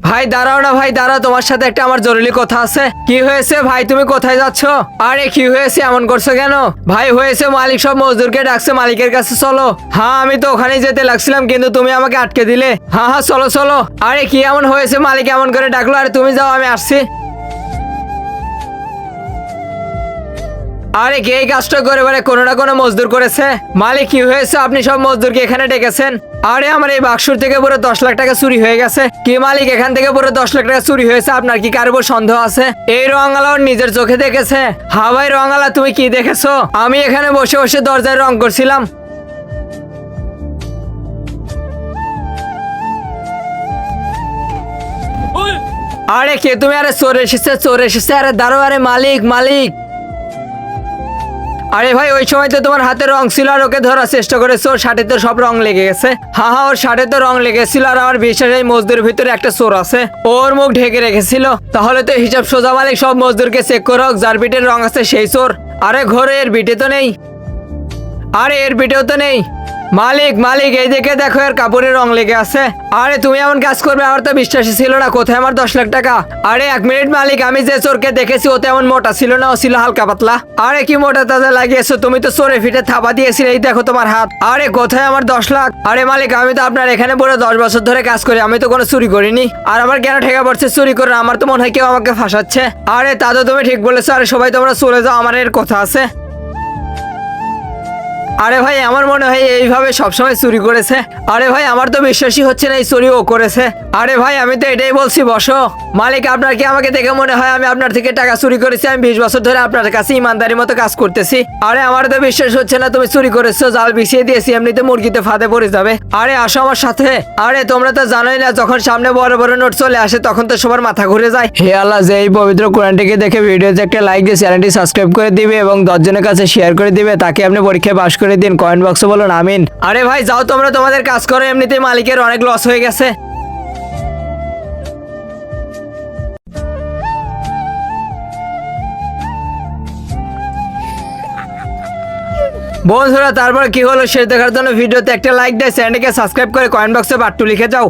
ভাই দাঁড়াও না ভাই, দাঁড়াও, তোমার সাথে একটা আমার জরুরি কথা আছে। কি হয়েছে ভাই, তুমি কোথায় যাচ্ছ? আরে কি হয়েছে, এমন করছো কেন? ভাই হয়েছে, মালিক সব মজদুরকে ডাকছে, মালিকের কাছে চলো। হ্যাঁ আমি তো ওখানেই যেতে লাগছিলাম, কিন্তু তুমি আমাকে আটকে দিলে। হ্যাঁ হ্যাঁ চলো চলো। আরে কি এমন হয়েছে, মালিক এমন করে ডাকলো? আরে তুমি যাও, আমি আসছি। আরে কে এই কাজটা করে, মানে কোনো না কোনো মজদুর করেছে। মালিক কি হয়েছে, আপনি সব মজদুরকে এখানে ডেকেছেন? আরে আমার এই বাক্সর থেকে পুরো 10 লাখ টাকা চুরি হয়ে গেছে। কি মালিক, এখান থেকে পুরো 10 লাখ টাকা চুরি হয়েছে, আপনার কি কারোর উপর সন্দেহ আছে? এই রঙালা ওর নিজের চোখে দেখেছে। হ্যাঁ ভাই রঙালা, তুমি কি দেখেছো? আমি এখানে বসে বসে দরজায় রং করছিলাম। আরে কে তুমি? আরে চোর এসেছে, চোর এসেছে। আরে দাঁড়ো, আরে মালিক মালিক। আরে ভাই ওই সময় তো তোমার হাতে রং ছিল, আর ওকে ধরার চেষ্টা করেছো, ওর শার্টে তো সব রং লেগে গেছে। হ্যাঁ হ্যাঁ, ওর শার্টে তো রং লেগেছিল, আর আমার বিশ্বাস এই মজদুরের ভিতরে একটা চোর আছে, ওর মুখ ঢেকে রেখেছিল। তাহলে তো হিসাব সোজা মালিক, সব মজদুরকে চেক করো, যার পিঠের রং আছে সেই চোর। আরে ঘরে এর পিঠে তো নেই, আরে এর পিঠেও তো নেই। মালিক মালিক, এই দিকে দেখো, এর কাপড়ের রং লেগে আছে। আরে তুমি এমন কাজ করবে, আমার তো বিশ্বাসই ছিল না। কোথায় আমার 10 লাখ টাকা? আরে 1 মিনিট মালিক, আমি যে চোরকে দেখেছি ও তেমন মোটা ছিল না, ও ছিল হালকা পাতলা। আরে কি মোটা তাজা লাগিয়েছো, তুমি তো চোরে ফিটে থাবা দিয়েছিলে, এই দেখো তোমার হাত। আরে কোথায় আমার 10 লাখ? আরে মালিক, আমি তো আপনার এখানে পুরো 10 বছর ধরে কাজ করি, আমি তো কোনো চুরি করিনি। আর আমার কেন ঠেকা পড়ছে চুরি করে? আমার তো মনে হয় কেউ আমাকে ফাঁসাচ্ছে। আরে তা তো তুমি ঠিক বলেছো। আরে সবাই তোমরা চলে যাও, আমার এর কথা আছে। আরে ভাই আমার মনে হয় এইভাবে সবসময় চুরি করেছে। আরে ভাই আমার তো বিশ্বাসই হচ্ছে না এই চুরি ও করেছে। আরে ভাই আমি তো এটাই বলছি, বসো। মালিক আপনার কি আমাকে দেখে মনে হয় আমি আপনার থেকে টাকা চুরি করেছি? আমি 20 বছর ধরে আপনার কাছে ইমানদারির মতো কাজ করতেছি। আরে আমার তো বিশ্বাস হচ্ছে না তুমি চুরি করেছো। জাল বিছিয়ে দিয়েছি, এমনিতে মুরগিতে ফাঁদে পড়ে যাবে। আরে আসো আমার সাথে। আরে তোমরা তো জানোই না, যখন সামনে বড় বড় নোট চলে আসে তখন তো সবার মাথা ঘুরে যায়। হে আল্লাহ, যে এই পবিত্র কোরআনটিকে দেখে ভিডিওতে একটা লাইক দিয়ে চ্যানেলটি সাবস্ক্রাইব করে দিবে এবং 10 জনের কাছে শেয়ার করে দিবে, তাকে আপনি পরীক্ষায় পাশ করে দিন। কমেন্ট বক্সে বলুন আমিন। আরে ভাই যাও, তোমরা তোমাদের কাজ করো, এমনিতেই মালিকের অনেক লস হয়ে গেছে। বন্ধুরা তারপর কি হলো সে দেখার জন্য ভিডিওতে একটা লাইক দেয়, চ্যানেলকে সাবস্ক্রাইব করে কমেন্ট বক্সে বাট্টু লিখে যাও।